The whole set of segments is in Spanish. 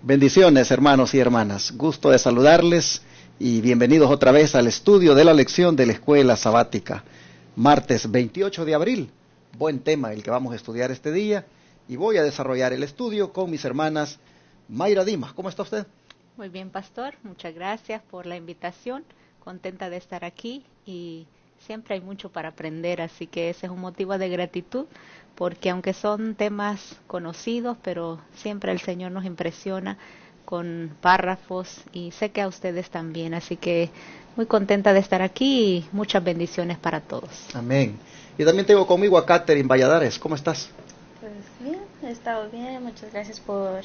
Bendiciones, hermanos y hermanas. Gusto de saludarles y bienvenidos otra vez al estudio de la lección de la Escuela Sabática. Martes 28 de abril. Buen tema el que vamos a estudiar este día y voy a desarrollar el estudio con mis hermanas Mayra Dimas. ¿Cómo está usted? Muy bien, pastor. Muchas gracias por la invitación. Contenta de estar aquí y siempre hay mucho para aprender, así que ese es un motivo de gratitud, porque aunque son temas conocidos, pero siempre el Señor nos impresiona con párrafos y sé que a ustedes también, así que muy contenta de estar aquí y muchas bendiciones para todos. Amén. Y también tengo conmigo a Catherine Valladares. ¿Cómo estás? Pues bien, he estado bien, muchas gracias por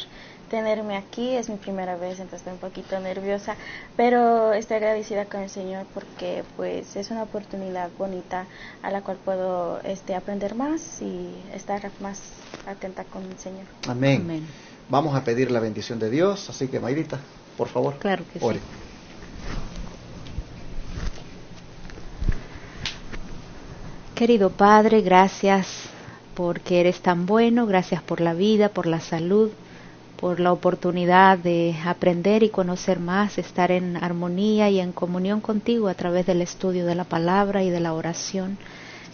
tenerme aquí, es mi primera vez, entonces estoy un poquito nerviosa, pero estoy agradecida con el Señor porque pues es una oportunidad bonita a la cual puedo aprender más y estar más atenta con el Señor. Amén. Amén. Vamos a pedir la bendición de Dios, así que Mayrita, por favor. Claro que ore. sí. Querido Padre, gracias porque eres tan bueno, gracias por la vida, por la salud, por la oportunidad de aprender y conocer más, estar en armonía y en comunión contigo a través del estudio de la palabra y de la oración.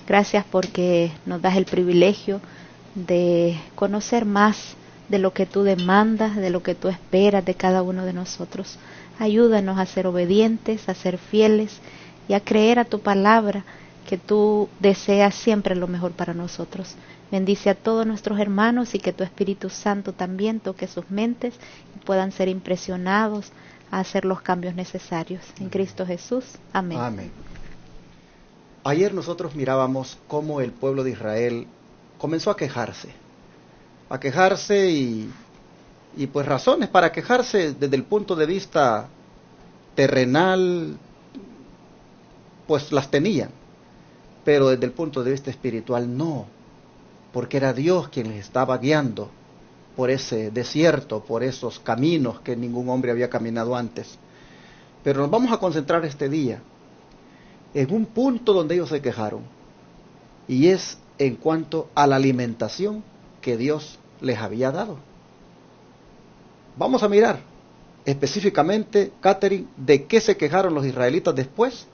Gracias porque nos das el privilegio de conocer más de lo que tú demandas, de lo que tú esperas de cada uno de nosotros. Ayúdanos a ser obedientes, a ser fieles y a creer a tu palabra, que tú deseas siempre lo mejor para nosotros. Bendice a todos nuestros hermanos y que tu Espíritu Santo también toque sus mentes y puedan ser impresionados a hacer los cambios necesarios. En Cristo Jesús. Amén. Amén. Ayer nosotros mirábamos cómo el pueblo de Israel comenzó a quejarse y pues razones para quejarse desde el punto de vista terrenal, pues las tenían, pero desde el punto de vista espiritual no, porque era Dios quien les estaba guiando por ese desierto, por esos caminos que ningún hombre había caminado antes. Pero nos vamos a concentrar este día en un punto donde ellos se quejaron, y es en cuanto a la alimentación que Dios les había dado. Vamos a mirar específicamente, Catherine, de qué se quejaron los israelitas después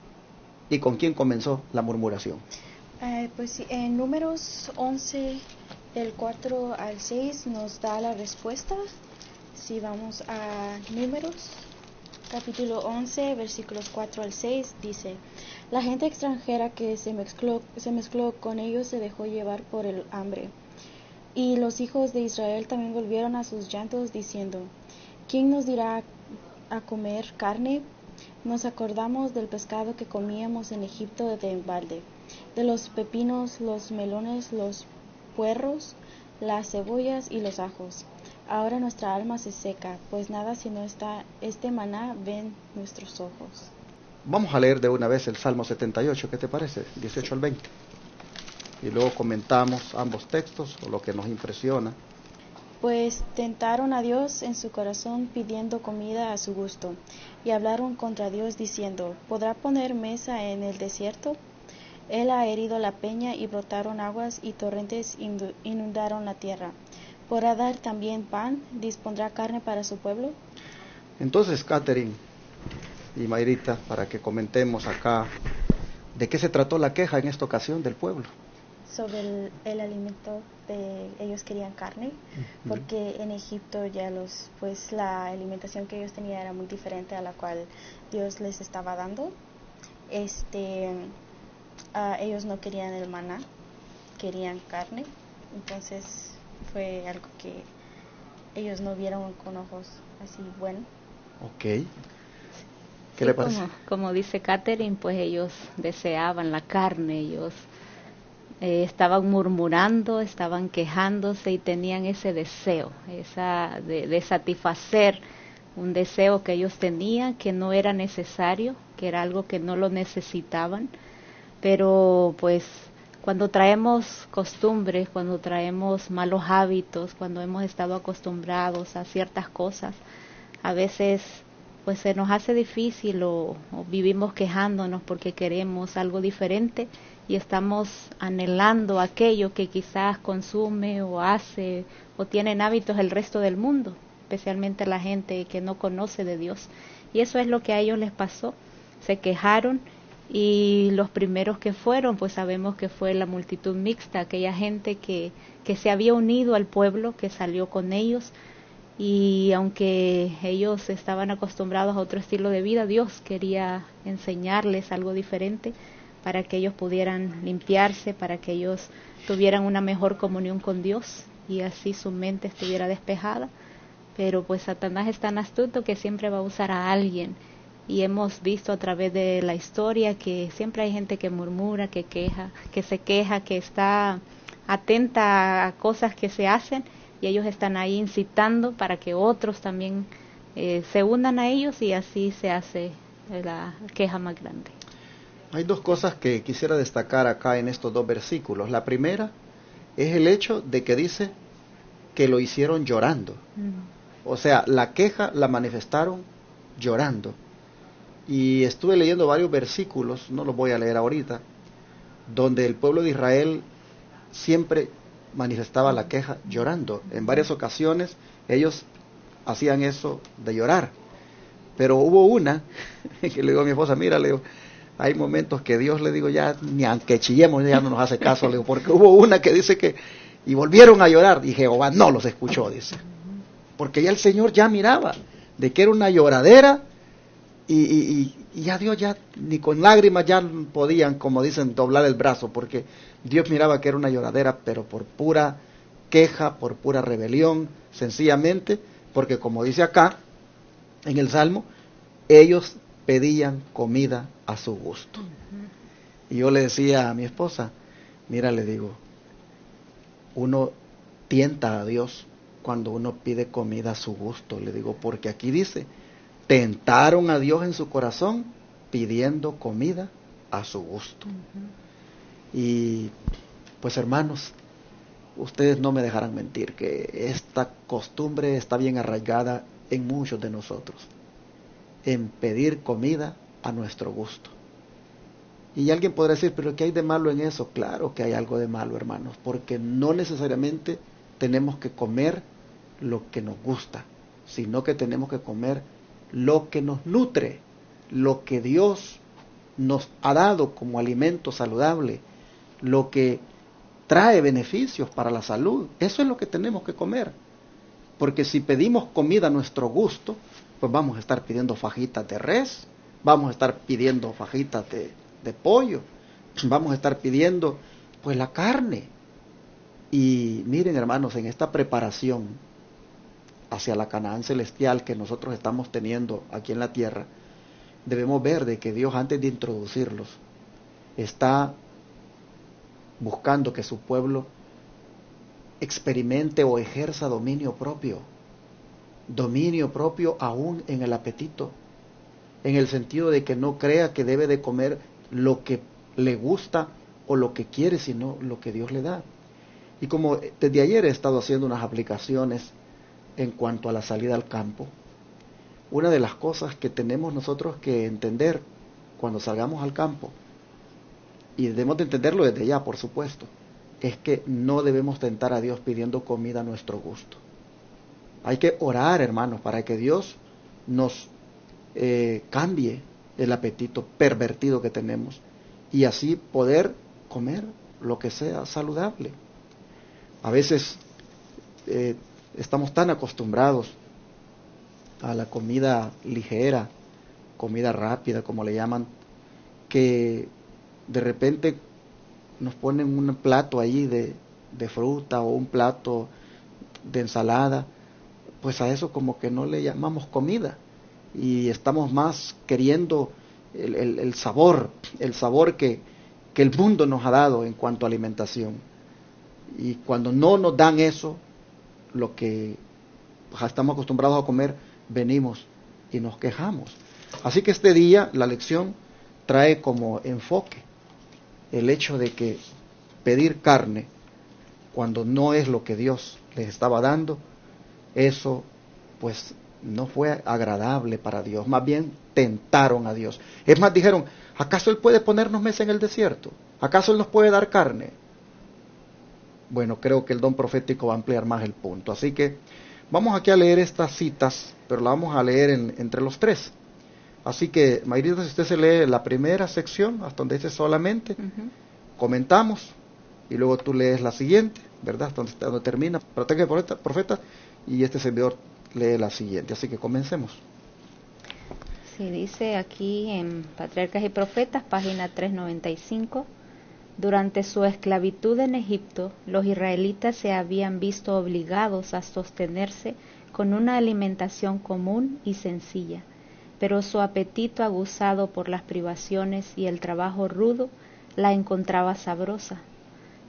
y con quién comenzó la murmuración. Pues sí, en Números 11, del 4 al 6 nos da la respuesta. Si vamos a Números, capítulo 11, versículos 4 al 6, dice: La gente extranjera que se mezcló con ellos se dejó llevar por el hambre. Y los hijos de Israel también volvieron a sus llantos diciendo: ¿Quién nos dirá a comer carne? Nos acordamos del pescado que comíamos en Egipto de balde, de los pepinos, los melones, los puerros, las cebollas y los ajos. Ahora nuestra alma se seca, pues nada sino este maná ven nuestros ojos. Vamos a leer de una vez el Salmo 78, ¿qué te parece? 18 al 20. Y luego comentamos ambos textos o lo que nos impresiona. Pues tentaron a Dios en su corazón pidiendo comida a su gusto, y hablaron contra Dios diciendo: ¿Podrá poner mesa en el desierto? Él ha herido la peña y brotaron aguas y torrentes inundaron la tierra. ¿Podrá dar también pan? ¿Dispondrá carne para su pueblo? Entonces, Catherine y Mayrita, para que comentemos acá de qué se trató la queja en esta ocasión del pueblo. Sobre el alimento, ellos querían carne, porque en Egipto ya la alimentación que ellos tenían era muy diferente a la cual Dios les estaba dando. Ellos no querían el maná, querían carne, entonces fue algo que ellos no vieron con ojos así bueno. Ok. ¿Qué Sí, le parece? como dice Catherine, pues ellos deseaban la carne, ellos estaban murmurando, estaban quejándose y tenían ese deseo, de satisfacer un deseo que ellos tenían, que no era necesario, que era algo que no lo necesitaban. Pero pues cuando traemos costumbres, cuando traemos malos hábitos, cuando hemos estado acostumbrados a ciertas cosas, a veces pues se nos hace difícil o vivimos quejándonos porque queremos algo diferente y estamos anhelando aquello que quizás consume o hace o tienen hábitos el resto del mundo. especialmente la gente que no conoce de Dios. Y eso es lo que a ellos les pasó. Se quejaron y los primeros que fueron, pues sabemos que fue la multitud mixta, aquella gente que se había unido al pueblo, que salió con ellos. Y aunque ellos estaban acostumbrados a otro estilo de vida, Dios quería enseñarles algo diferente para que ellos pudieran limpiarse, para que ellos tuvieran una mejor comunión con Dios y así su mente estuviera despejada. Pero pues Satanás es tan astuto que siempre va a usar a alguien, y hemos visto a través de la historia que siempre hay gente que murmura, que se queja, que está atenta a cosas que se hacen, y ellos están ahí incitando para que otros también se unan a ellos, y así se hace la queja más grande. Hay dos cosas que quisiera destacar acá en estos dos versículos. La primera es el hecho de que dice que lo hicieron llorando. O sea, la queja la manifestaron llorando. Y estuve leyendo varios versículos, no los voy a leer ahorita, donde el pueblo de Israel siempre manifestaba la queja llorando. En varias ocasiones ellos hacían eso de llorar. Pero hubo una que le digo a mi esposa, mira, le digo, hay momentos que Dios, le digo, ya ni aunque chillemos ya no nos hace caso, le digo, porque hubo una que dice que, y volvieron a llorar, y Jehová no los escuchó, dice, porque ya el Señor ya miraba de que era una lloradera, y ya Dios ya, ni con lágrimas ya podían, como dicen, doblar el brazo, porque Dios miraba que era una lloradera, pero por pura queja, por pura rebelión, sencillamente, porque como dice acá, en el Salmo, ellos pedían comida a su gusto. Y yo le decía a mi esposa, mira, le digo, uno tienta a Dios cuando uno pide comida a su gusto, le digo, porque aquí dice, tentaron a Dios en su corazón pidiendo comida a su gusto. Y pues hermanos, ustedes no me dejarán mentir que esta costumbre está bien arraigada en muchos de nosotros, en pedir comida a nuestro gusto. Y alguien podrá decir, pero ¿qué hay de malo en eso? Claro que hay algo de malo, hermanos, porque no necesariamente tenemos que comer lo que nos gusta, sino que tenemos que comer lo que nos nutre, lo que Dios nos ha dado como alimento saludable, lo que trae beneficios para la salud. Eso es lo que tenemos que comer. Porque si pedimos comida a nuestro gusto, pues vamos a estar pidiendo fajitas de res, vamos a estar pidiendo fajitas de pollo, vamos a estar pidiendo pues la carne. Y miren, hermanos, en esta preparación hacia la Canaán celestial que nosotros estamos teniendo aquí en la tierra, debemos ver de que Dios, antes de introducirlos, está buscando que su pueblo experimente o ejerza dominio propio aún en el apetito, en el sentido de que no crea que debe de comer lo que le gusta o lo que quiere, sino lo que Dios le da. Y como desde ayer he estado haciendo unas aplicaciones en cuanto a la salida al campo, una de las cosas que tenemos nosotros que entender cuando salgamos al campo, y debemos de entenderlo desde ya, por supuesto, es que no debemos tentar a Dios pidiendo comida a nuestro gusto. Hay que orar, hermanos, para que Dios nos cambie el apetito pervertido que tenemos y así poder comer lo que sea saludable. A veces estamos tan acostumbrados a la comida ligera, comida rápida, como le llaman, que de repente nos ponen un plato ahí de fruta o un plato de ensalada, pues a eso como que no le llamamos comida y estamos más queriendo el sabor que el mundo nos ha dado en cuanto a alimentación. Y cuando no nos dan eso, lo que pues, estamos acostumbrados a comer, venimos y nos quejamos. Así que este día la lección trae como enfoque el hecho de que pedir carne cuando no es lo que Dios les estaba dando, eso pues no fue agradable para Dios, más bien tentaron a Dios. Es más, dijeron, ¿acaso Él puede ponernos mesa en el desierto? ¿Acaso Él nos puede dar carne? Bueno, creo que el don profético va a ampliar más el punto. Así que Vamos aquí a leer estas citas, pero la vamos a leer entre los tres. Así que, Mayrita, si usted se lee la primera sección, hasta donde dice solamente, comentamos, y luego tú lees la siguiente, ¿verdad? Hasta donde termina, protege profeta, y este servidor lee la siguiente. Así que comencemos. Sí, dice aquí en Patriarcas y Profetas, página 395, durante su esclavitud en Egipto, los israelitas se habían visto obligados a sostenerse con una alimentación común y sencilla, pero su apetito aguzado por las privaciones y el trabajo rudo la encontraba sabrosa.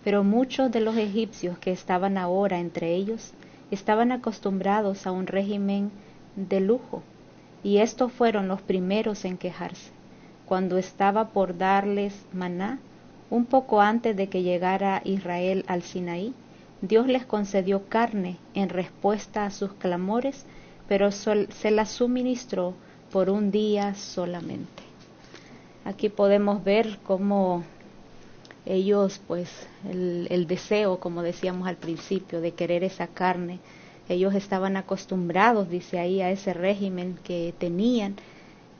Pero muchos de los egipcios que estaban ahora entre ellos estaban acostumbrados a un régimen de lujo, y estos fueron los primeros en quejarse. Cuando estaba por darles maná, un poco antes de que llegara Israel al Sinaí, Dios les concedió carne en respuesta a sus clamores, pero se la suministró por un día solamente. Aquí podemos ver cómo ellos, pues, el deseo, como decíamos al principio, de querer esa carne, ellos estaban acostumbrados, dice ahí, a ese régimen que tenían,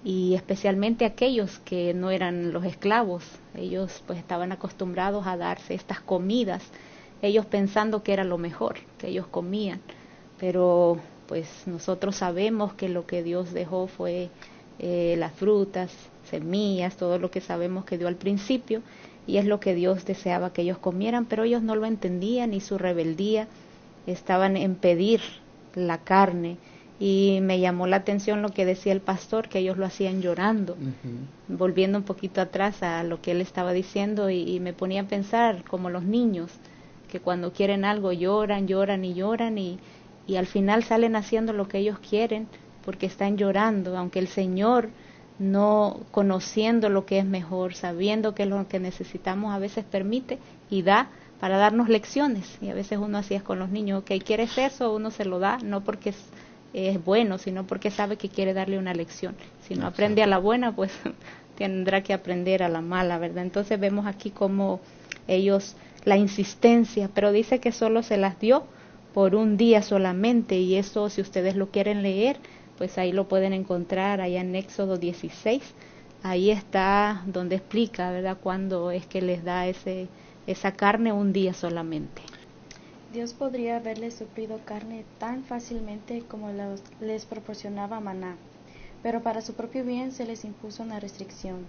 y especialmente aquellos que no eran los esclavos, ellos pues estaban acostumbrados a darse estas comidas, ellos pensando que era lo mejor que ellos comían, pero pues nosotros sabemos que lo que Dios dejó fue las frutas, semillas, todo lo que sabemos que dio al principio, y es lo que Dios deseaba que ellos comieran, pero ellos no lo entendían, y su rebeldía estaban en pedir la carne. Y me llamó la atención lo que decía el pastor, que ellos lo hacían llorando, volviendo un poquito atrás a lo que él estaba diciendo, y me ponía a pensar como los niños, que cuando quieren algo lloran, lloran y lloran, y al final salen haciendo lo que ellos quieren, porque están llorando, aunque el Señor, no conociendo lo que es mejor, sabiendo que es lo que necesitamos, a veces permite y da para darnos lecciones, y a veces uno así es con los niños, ok, ¿quieres eso? Uno se lo da, no porque es bueno, sino porque sabe que quiere darle una lección. Si no aprende a la buena, pues tendrá que aprender a la mala, ¿verdad? Entonces vemos aquí como ellos, la insistencia, pero dice que solo se las dio por un día solamente, y eso, si ustedes lo quieren leer, pues ahí lo pueden encontrar allá en Éxodo 16, ahí está donde explica, ¿verdad?, cuándo es que les da esa carne un día solamente. Dios podría haberles suplido carne tan fácilmente como les proporcionaba maná, pero para su propio bien se les impuso una restricción.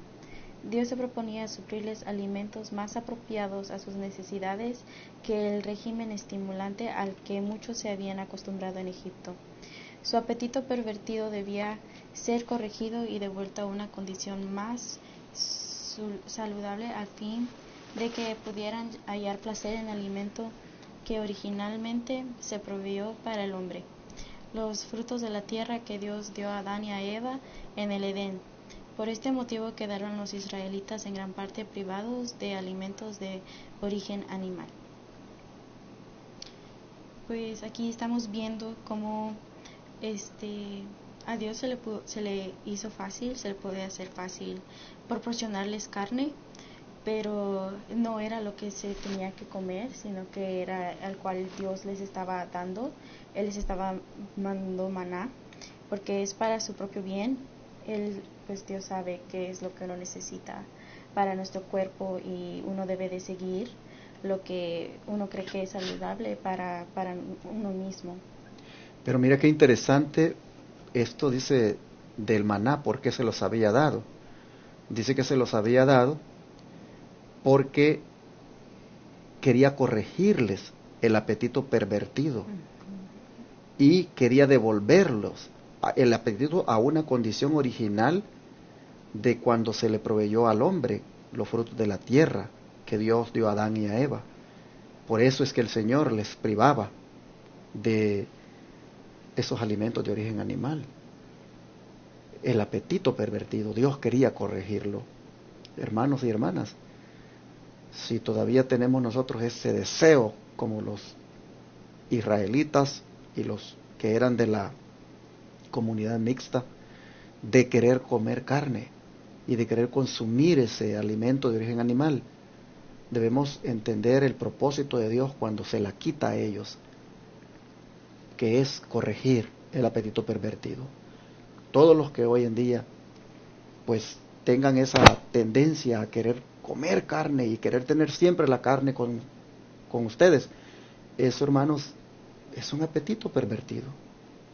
Dios se proponía suplirles alimentos más apropiados a sus necesidades que el régimen estimulante al que muchos se habían acostumbrado en Egipto. Su apetito pervertido debía ser corregido y devuelto a una condición más saludable a fin de que pudieran hallar placer en el alimento que originalmente se proveyó para el hombre, los frutos de la tierra que Dios dio a Adán y a Eva en el Edén. Por este motivo quedaron los israelitas en gran parte privados de alimentos de origen animal. Pues aquí estamos viendo cómo a Dios se le hizo fácil, se le puede hacer fácil proporcionarles carne, pero no era lo que se tenía que comer, sino que era al cual Dios les estaba dando. Él les estaba mandando maná, porque es para su propio bien. Pues Dios sabe qué es lo que uno necesita para nuestro cuerpo, y uno debe de seguir lo que uno cree que es saludable para uno mismo. Pero mira qué interesante, esto dice del maná, ¿por qué se los había dado? Dice que se los había dado porque quería corregirles el apetito pervertido y quería devolverlos el apetito a una condición original de cuando se le proveyó al hombre los frutos de la tierra que Dios dio a Adán y a Eva. Por eso es que el Señor les privaba de esos alimentos de origen animal. El apetito pervertido, Dios quería corregirlo. Hermanos y hermanas, si todavía tenemos nosotros ese deseo, como los israelitas y los que eran de la comunidad mixta, de querer comer carne y de querer consumir ese alimento de origen animal, debemos entender el propósito de Dios cuando se la quita a ellos. que es corregir el apetito pervertido. Todos los que hoy en día pues tengan esa tendencia a querer comer carne y querer tener siempre la carne con ustedes, eso, hermanos, es un apetito pervertido.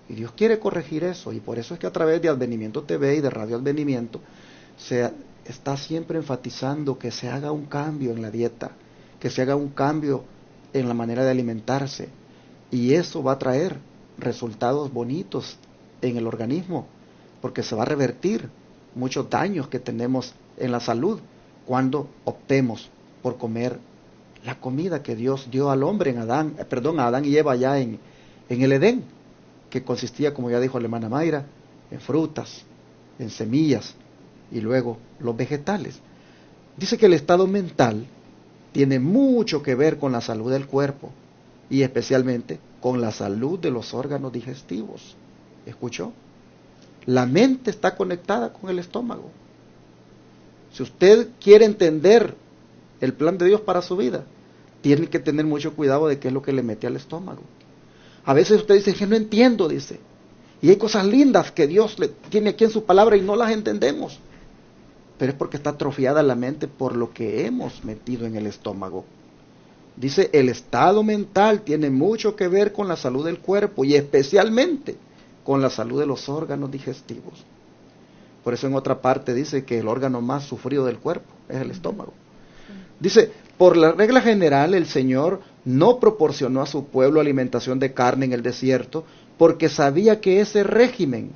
Y Dios quiere corregir eso, y por eso es que a través de Advenimiento TV y de Radio Advenimiento se está siempre enfatizando que se haga un cambio en la dieta, que se haga un cambio en la manera de alimentarse, y eso va a traer resultados bonitos en el organismo, porque se va a revertir muchos daños que tenemos en la salud cuando optemos por comer la comida que Dios dio al hombre a Adán y Eva allá en el Edén, que consistía, como ya dijo la hermana Mayra, en frutas, en semillas y luego los vegetales. Dice que el estado mental tiene mucho que ver con la salud del cuerpo y especialmente con la salud de los órganos digestivos. ¿Escuchó? La mente está conectada con el estómago. Si usted quiere entender el plan de Dios para su vida, tiene que tener mucho cuidado de qué es lo que le mete al estómago. A veces usted dice que no entiendo, dice, y hay cosas lindas que Dios le tiene aquí en su palabra y no las entendemos, pero es porque está atrofiada la mente por lo que hemos metido en el estómago. Dice, el estado mental tiene mucho que ver con la salud del cuerpo y especialmente con la salud de los órganos digestivos. Por eso en otra parte dice que el órgano más sufrido del cuerpo es el estómago. Dice, por la regla general el Señor no proporcionó a su pueblo alimentación de carne en el desierto porque sabía que ese régimen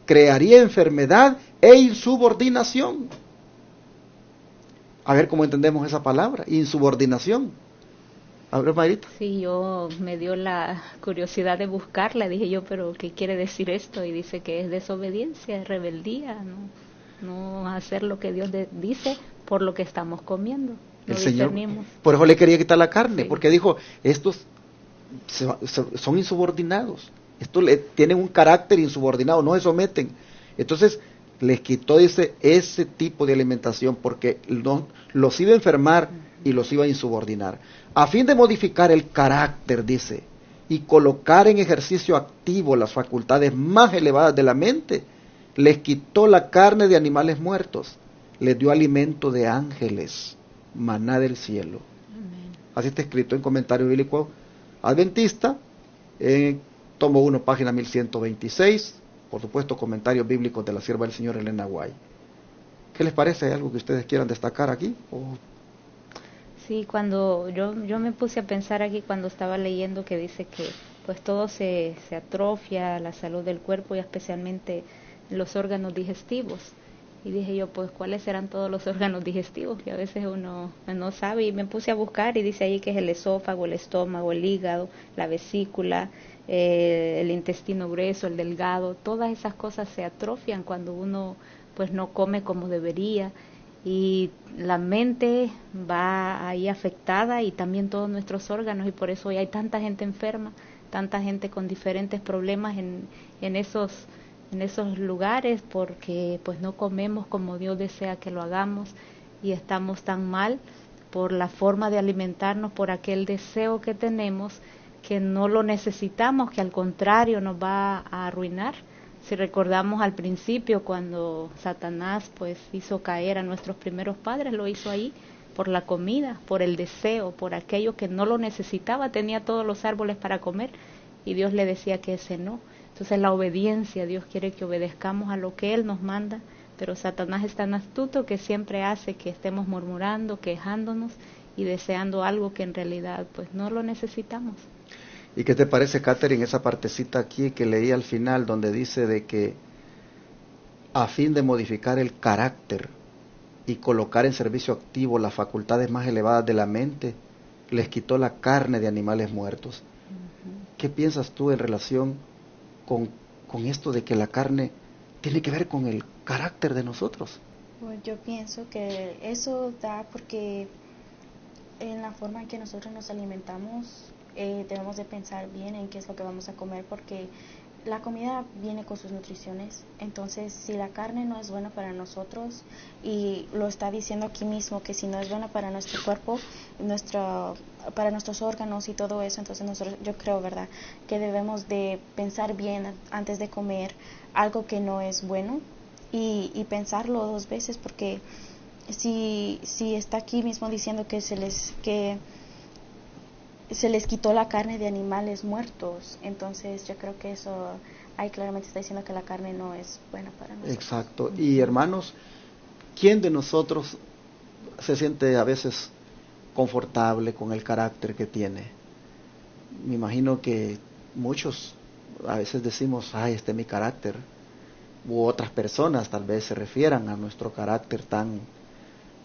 crearía enfermedad e insubordinación. A ver cómo entendemos esa palabra, insubordinación. A ver, Mayrita. Sí, yo me dio la curiosidad de buscarla, dije yo, pero ¿qué quiere decir esto? Y dice que es desobediencia, es rebeldía, no hacer lo que Dios dice por lo que estamos comiendo. El Señor, por eso le quería quitar la carne, sí, porque dijo, estos son insubordinados, estos tienen un carácter insubordinado, no se someten. Entonces les quitó ese tipo de alimentación porque los iba a enfermar y los iba a insubordinar. A fin de modificar el carácter, dice, y colocar en ejercicio activo las facultades más elevadas de la mente, les quitó la carne de animales muertos, les dio alimento de ángeles, maná del cielo. Amén. Así está escrito en Comentario Bíblico Adventista, tomo 1, página 1126, por supuesto comentarios bíblicos de la sierva del Señor Elena White. ¿Qué les parece? ¿Hay algo que ustedes quieran destacar aquí? Sí, cuando yo me puse a pensar aquí cuando estaba leyendo que dice que pues todo se atrofia, la salud del cuerpo y especialmente los órganos digestivos. Y dije yo, pues, ¿cuáles serán todos los órganos digestivos? Que a veces uno no sabe. Y me puse a buscar y dice ahí que es el esófago, el estómago, el hígado, la vesícula, el intestino grueso, el delgado. Todas esas cosas se atrofian cuando uno, pues, no come como debería. Y la mente va ahí afectada y también todos nuestros órganos. Y por eso hoy hay tanta gente enferma, tanta gente con diferentes problemas en esos lugares porque pues no comemos como Dios desea que lo hagamos y estamos tan mal por la forma de alimentarnos, por aquel deseo que tenemos que no lo necesitamos, que al contrario nos va a arruinar. Si recordamos al principio cuando Satanás pues hizo caer a nuestros primeros padres, lo hizo ahí por la comida, por el deseo, por aquello que no lo necesitaba, tenía todos los árboles para comer y Dios le decía que ese no. Entonces la obediencia, Dios quiere que obedezcamos a lo que Él nos manda, pero Satanás es tan astuto que siempre hace que estemos murmurando, quejándonos y deseando algo que en realidad pues no lo necesitamos. ¿Y qué te parece, Catherine, esa partecita aquí que leí al final donde dice de que a fin de modificar el carácter y colocar en servicio activo las facultades más elevadas de la mente, les quitó la carne de animales muertos? ¿Qué piensas tú en relación con esto de que la carne tiene que ver con el carácter de nosotros? Pues yo pienso que eso da porque en la forma en que nosotros nos alimentamos debemos de pensar bien en qué es lo que vamos a comer porque la comida viene con sus nutriciones. Entonces, si la carne no es buena para nosotros, y lo está diciendo aquí mismo, que si no es buena para nuestro cuerpo, para nuestros órganos y todo eso, entonces yo creo, ¿verdad?, que debemos de pensar bien antes de comer algo que no es bueno, y pensarlo 2 veces, porque si está aquí mismo diciendo que se les quitó la carne de animales muertos, entonces yo creo que eso ahí claramente está diciendo que la carne no es buena para nosotros. Exacto. Y hermanos, ¿quién de nosotros se siente a veces confortable con el carácter que tiene? Me imagino que muchos a veces decimos, ay, este es mi carácter, u otras personas tal vez se refieran a nuestro carácter tan,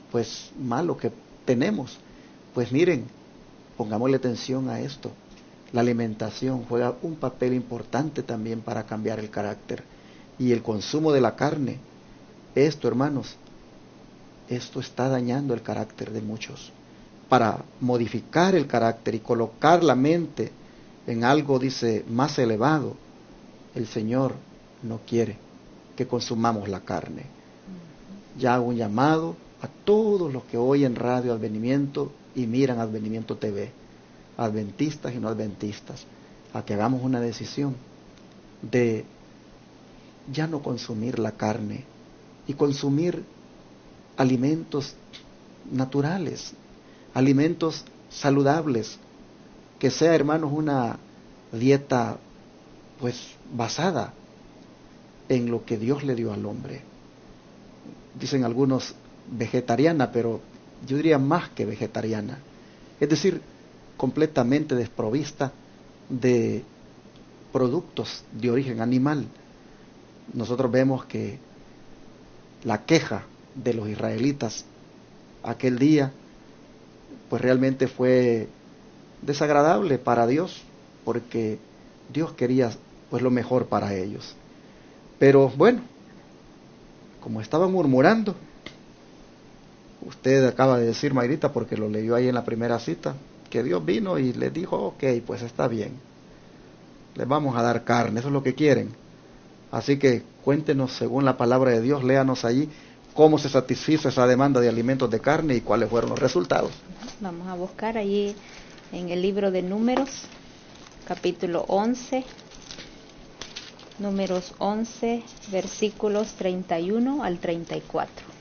pues, malo que tenemos. Pues miren, pongámosle atención a esto. La alimentación juega un papel importante también para cambiar el carácter. Y el consumo de la carne, esto, hermanos, esto está dañando el carácter de muchos. Para modificar el carácter y colocar la mente en algo, dice, más elevado, el Señor no quiere que consumamos la carne. Ya hago un llamado a todos los que oyen Radio Advenimiento y miran Advenimiento TV, adventistas y no adventistas, a que hagamos una decisión de ya no consumir la carne y consumir alimentos naturales, alimentos saludables, que sea, hermanos, una dieta pues basada en lo que Dios le dio al hombre. Dicen algunos vegetariana, pero yo diría más que vegetariana, es decir, completamente desprovista de productos de origen animal. Nosotros vemos que la queja de los israelitas aquel día, pues realmente fue desagradable para Dios, porque Dios quería pues lo mejor para ellos. Pero bueno, como estaban murmurando, usted acaba de decir, Mayrita, porque lo leyó ahí en la primera cita, que Dios vino y les dijo, ok, pues está bien, les vamos a dar carne, eso es lo que quieren. Así que cuéntenos, según la palabra de Dios, léanos allí cómo se satisfizo esa demanda de alimentos de carne y cuáles fueron los resultados. Vamos a buscar allí en el libro de Números, capítulo 11, Números 11, versículos 31 al 34.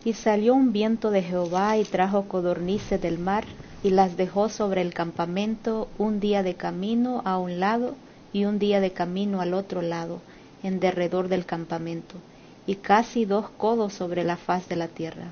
Y salió un viento de Jehová y trajo codornices del mar, y las dejó sobre el campamento 1 día de camino a un lado y 1 día de camino al otro lado, en derredor del campamento, y casi 2 codos sobre la faz de la tierra.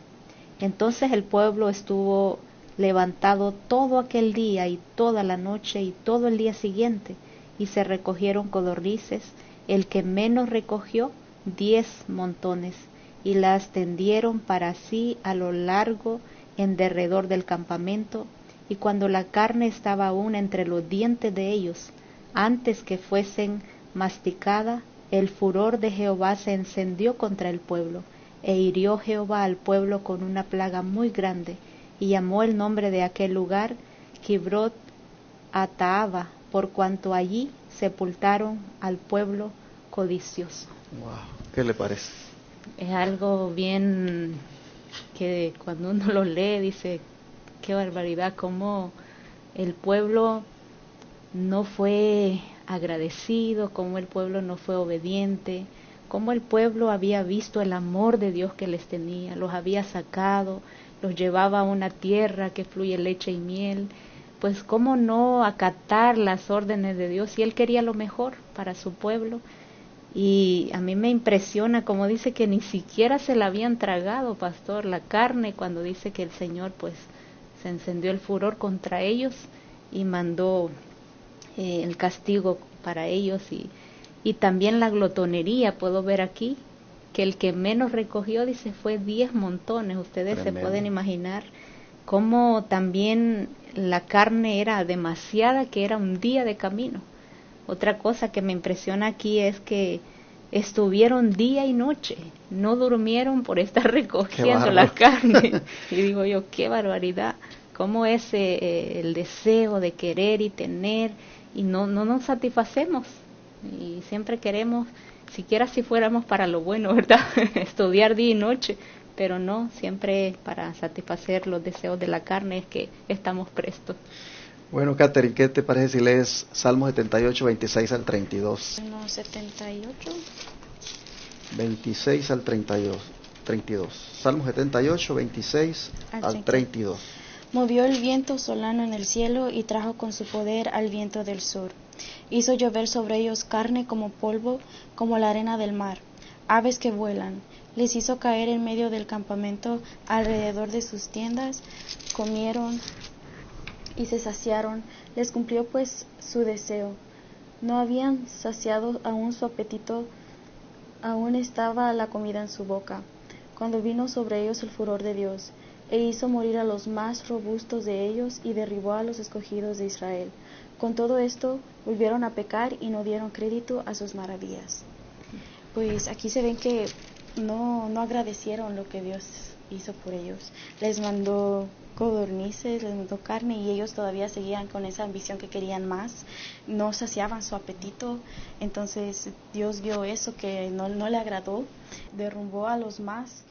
Entonces el pueblo estuvo levantado todo aquel día y toda la noche y todo el día siguiente, y se recogieron codornices, el que menos recogió 10 montones, y las tendieron para sí a lo largo en derredor del campamento, y cuando la carne estaba aún entre los dientes de ellos, antes que fuesen masticada, el furor de Jehová se encendió contra el pueblo, e hirió Jehová al pueblo con una plaga muy grande, y llamó el nombre de aquel lugar Kibrot Ataaba, por cuanto allí sepultaron al pueblo codicioso. Wow, ¿qué le parece? Es algo bien que cuando uno lo lee dice, qué barbaridad, cómo el pueblo no fue agradecido, cómo el pueblo no fue obediente, cómo el pueblo había visto el amor de Dios que les tenía, los había sacado, los llevaba a una tierra que fluye leche y miel, pues cómo no acatar las órdenes de Dios si Él quería lo mejor para su pueblo. Y a mí me impresiona como dice que ni siquiera se la habían tragado, pastor, la carne, cuando dice que el Señor pues se encendió el furor contra ellos y mandó el castigo para ellos, y también la glotonería. Puedo ver aquí que el que menos recogió, dice, fue 10 montones. Ustedes Tremendo. Se pueden imaginar cómo también la carne era demasiada, que era 1 día de camino. Otra cosa que me impresiona aquí es que estuvieron día y noche, no durmieron por estar recogiendo la carne. Y digo yo, qué barbaridad, cómo es el deseo de querer y tener, y no nos satisfacemos. Y siempre queremos, siquiera si fuéramos para lo bueno, ¿verdad? Estudiar día y noche, pero no, siempre para satisfacer los deseos de la carne es que estamos prestos. Bueno, Catherine, ¿qué te parece si lees Salmo 78, 26 al 32? No, 78. 26 al 32. Salmo 78, 26 al 32. Movió el viento solano en el cielo y trajo con su poder al viento del sur. Hizo llover sobre ellos carne como polvo, como la arena del mar, aves que vuelan. Les hizo caer en medio del campamento, alrededor de sus tiendas. Comieron y se saciaron. Les cumplió pues su deseo. No habían saciado aún su apetito, aún estaba la comida en su boca, cuando vino sobre ellos el furor de Dios, e hizo morir a los más robustos de ellos y derribó a los escogidos de Israel. Con todo esto volvieron a pecar y no dieron crédito a sus maravillas. Pues aquí se ven que no agradecieron lo que Dios hizo por ellos. Les mandó codornices, les mandó carne y ellos todavía seguían con esa ambición que querían más, no saciaban su apetito. Entonces Dios vio eso que no le agradó, derrumbó a los más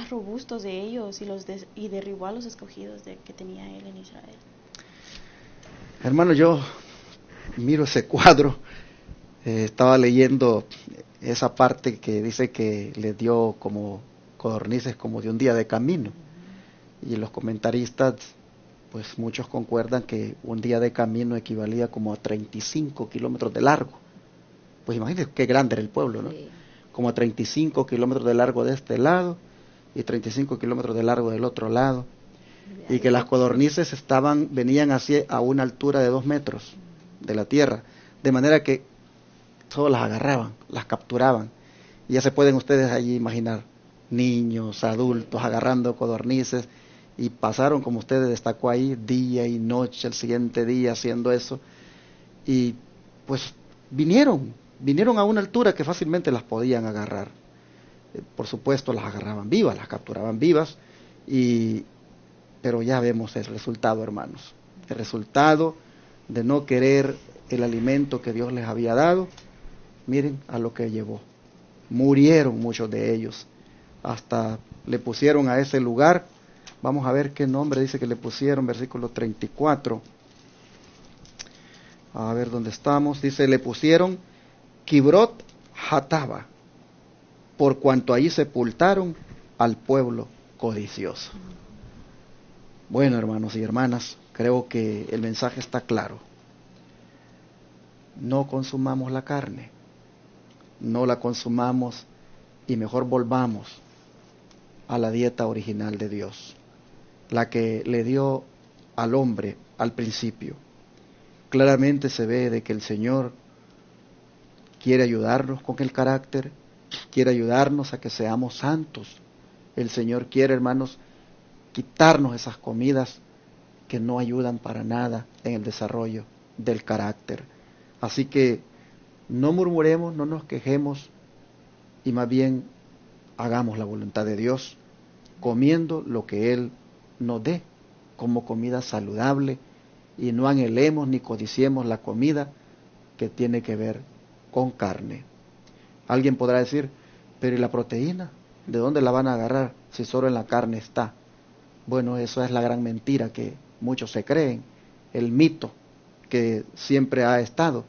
robustos de ellos y derribó a los escogidos que tenía él en Israel. Hermano, yo miro ese cuadro, estaba leyendo esa parte que dice que le dio como codornices como de un día de camino, y los comentaristas, pues muchos concuerdan que un día de camino equivalía como a 35 kilómetros de largo. Pues imagínense qué grande era el pueblo, ¿no? Sí. Como a 35 kilómetros de largo de este lado y 35 kilómetros de largo del otro lado, y que las codornices venían así a una altura de 2 metros de la tierra, de manera que todos las agarraban, las capturaban, y ya se pueden ustedes allí imaginar, niños, adultos agarrando codornices, y pasaron, como usted destacó ahí, día y noche, el siguiente día haciendo eso, y pues vinieron a una altura que fácilmente las podían agarrar. Por supuesto las agarraban vivas, las capturaban vivas, pero ya vemos el resultado, hermanos, el resultado de no querer el alimento que Dios les había dado. Miren a lo que llevó. Murieron muchos de ellos, hasta le pusieron a ese lugar, vamos a ver qué nombre dice que le pusieron, versículo 34, a ver dónde estamos, dice, le pusieron Kibrot Hataba, por cuanto allí sepultaron al pueblo codicioso. Bueno, hermanos y hermanas, creo que el mensaje está claro. No consumamos la carne, no la consumamos, y mejor volvamos a la dieta original de Dios, la que le dio al hombre al principio. Claramente se ve de que el Señor quiere ayudarnos con el carácter, quiere ayudarnos a que seamos santos. El Señor quiere, hermanos, quitarnos esas comidas que no ayudan para nada en el desarrollo del carácter. Así que no murmuremos, no nos quejemos, y más bien hagamos la voluntad de Dios, comiendo lo que Él nos dé como comida saludable, y no anhelemos ni codiciemos la comida que tiene que ver con carne. Alguien podrá decir, pero ¿y la proteína? ¿De dónde la van a agarrar si solo en la carne está? Bueno, eso es la gran mentira que muchos se creen, el mito que siempre ha estado.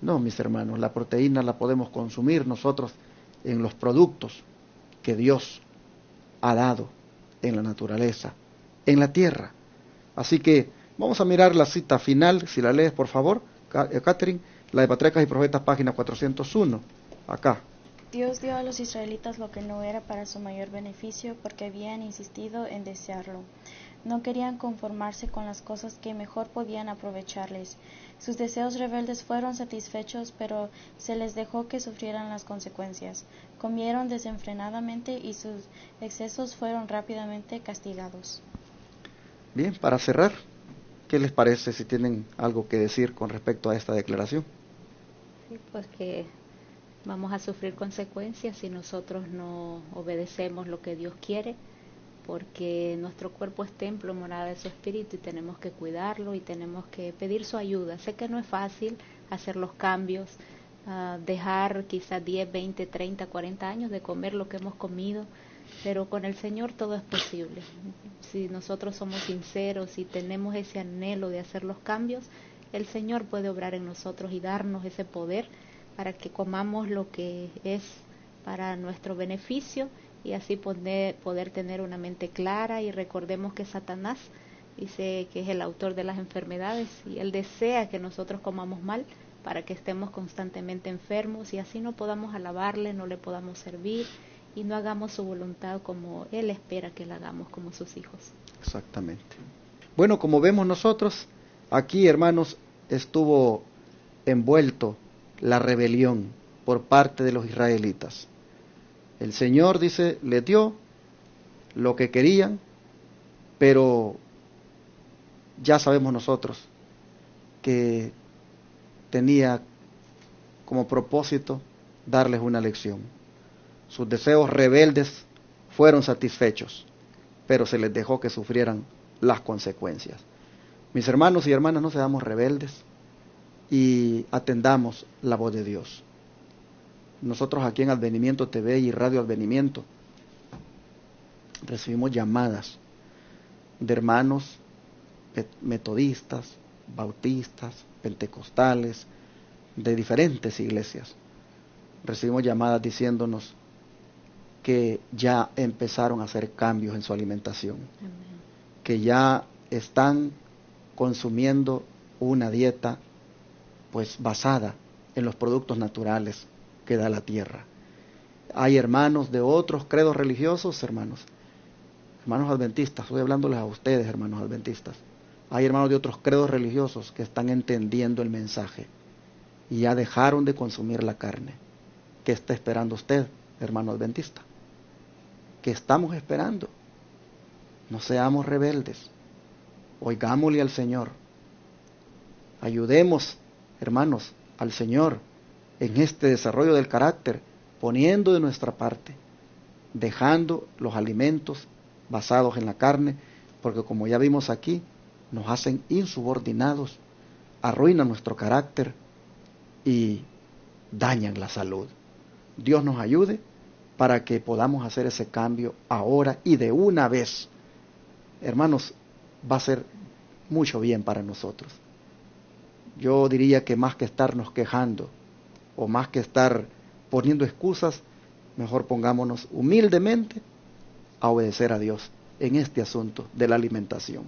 No, mis hermanos, la proteína la podemos consumir nosotros en los productos que Dios ha dado en la naturaleza, en la tierra. Así que vamos a mirar la cita final, si la lees por favor, Catherine, la de Patriarcas y Profetas, página 401, acá. Dios dio a los israelitas lo que no era para su mayor beneficio porque habían insistido en desearlo. No querían conformarse con las cosas que mejor podían aprovecharles. Sus deseos rebeldes fueron satisfechos, pero se les dejó que sufrieran las consecuencias. Comieron desenfrenadamente y sus excesos fueron rápidamente castigados. Bien, para cerrar, ¿qué les parece si tienen algo que decir con respecto a esta declaración? Sí, pues que vamos a sufrir consecuencias si nosotros no obedecemos lo que Dios quiere, porque nuestro cuerpo es templo, morada de su espíritu, y tenemos que cuidarlo y tenemos que pedir su ayuda. Sé que no es fácil hacer los cambios, dejar quizás 10, 20, 30, 40 años de comer lo que hemos comido, pero con el Señor todo es posible. Si nosotros somos sinceros y tenemos ese anhelo de hacer los cambios, el Señor puede obrar en nosotros y darnos ese poder para que comamos lo que es para nuestro beneficio y así poder tener una mente clara. Y recordemos que Satanás dice que es el autor de las enfermedades y él desea que nosotros comamos mal para que estemos constantemente enfermos y así no podamos alabarle, no le podamos servir y no hagamos su voluntad como él espera que la hagamos como sus hijos. Exactamente. Bueno, como vemos nosotros, aquí, hermanos, estuvo envuelto la rebelión por parte de los israelitas. El Señor, dice, les dio lo que querían, pero ya sabemos nosotros que tenía como propósito darles una lección. Sus deseos rebeldes fueron satisfechos, pero se les dejó que sufrieran las consecuencias. Mis hermanos y hermanas, no seamos rebeldes y atendamos la voz de Dios. Nosotros aquí en Advenimiento TV y Radio Advenimiento recibimos llamadas de hermanos metodistas, bautistas, pentecostales, de diferentes iglesias. Recibimos llamadas diciéndonos que ya empezaron a hacer cambios en su alimentación, que ya están consumiendo una dieta pues basada en los productos naturales que da la tierra. Hay hermanos de otros credos religiosos, hermanos adventistas, estoy hablándoles a ustedes, hermanos adventistas. Hay hermanos de otros credos religiosos que están entendiendo el mensaje y ya dejaron de consumir la carne. ¿Qué está esperando usted, hermano adventista? ¿Qué estamos esperando? No seamos rebeldes. Oigámosle al Señor. Ayudemos, hermanos, al Señor en este desarrollo del carácter, poniendo de nuestra parte, dejando los alimentos basados en la carne, porque como ya vimos aquí, nos hacen insubordinados, arruinan nuestro carácter y dañan la salud. Dios nos ayude para que podamos hacer ese cambio ahora y de una vez. Hermanos, va a ser mucho bien para nosotros. Yo diría que más que estarnos quejando o más que estar poniendo excusas, mejor pongámonos humildemente a obedecer a Dios en este asunto de la alimentación.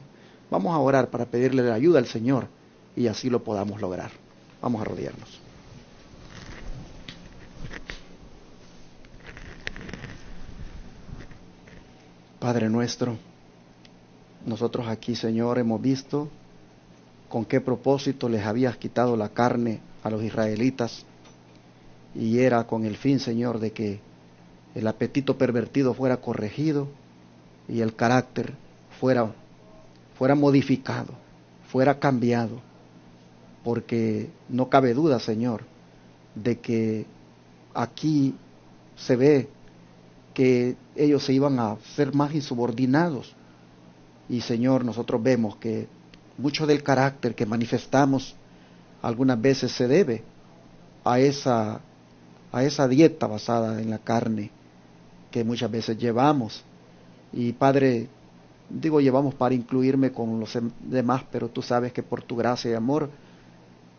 Vamos a orar para pedirle la ayuda al Señor y así lo podamos lograr. Vamos a rodearnos. Padre nuestro, nosotros aquí, Señor, hemos visto con qué propósito les habías quitado la carne a los israelitas, y era con el fin, Señor, de que el apetito pervertido fuera corregido y el carácter fuera modificado, fuera cambiado, porque no cabe duda, Señor, de que aquí se ve que ellos se iban a ser más insubordinados. Y Señor, nosotros vemos que mucho del carácter que manifestamos algunas veces se debe a esa dieta basada en la carne que muchas veces llevamos. Y Padre, digo llevamos para incluirme con los demás, pero tú sabes que por tu gracia y amor,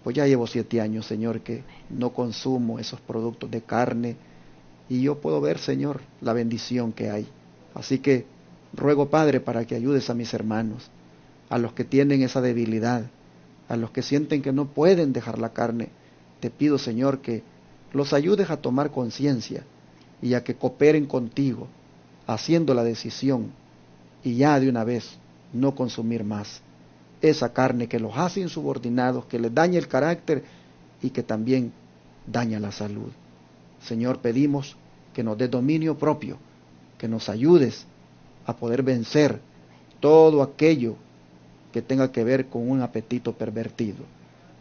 pues ya llevo 7 años, Señor, que no consumo esos productos de carne, y yo puedo ver, Señor, la bendición que hay. Así que ruego, Padre, para que ayudes a mis hermanos, a los que tienen esa debilidad, a los que sienten que no pueden dejar la carne. Te pido, Señor, que los ayudes a tomar conciencia y a que cooperen contigo, haciendo la decisión y ya de una vez no consumir más esa carne que los hace insubordinados, que les daña el carácter y que también daña la salud. Señor, pedimos que nos des dominio propio, que nos ayudes a poder vencer todo aquello que tenga que ver con un apetito pervertido,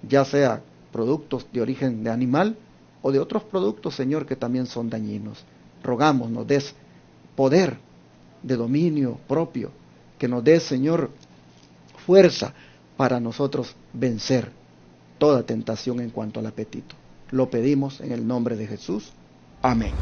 ya sea productos de origen de animal o de otros productos, Señor, que también son dañinos. Rogamos, nos des poder de dominio propio, que nos dé, Señor, fuerza para nosotros vencer toda tentación en cuanto al apetito. Lo pedimos en el nombre de Jesús. Amén.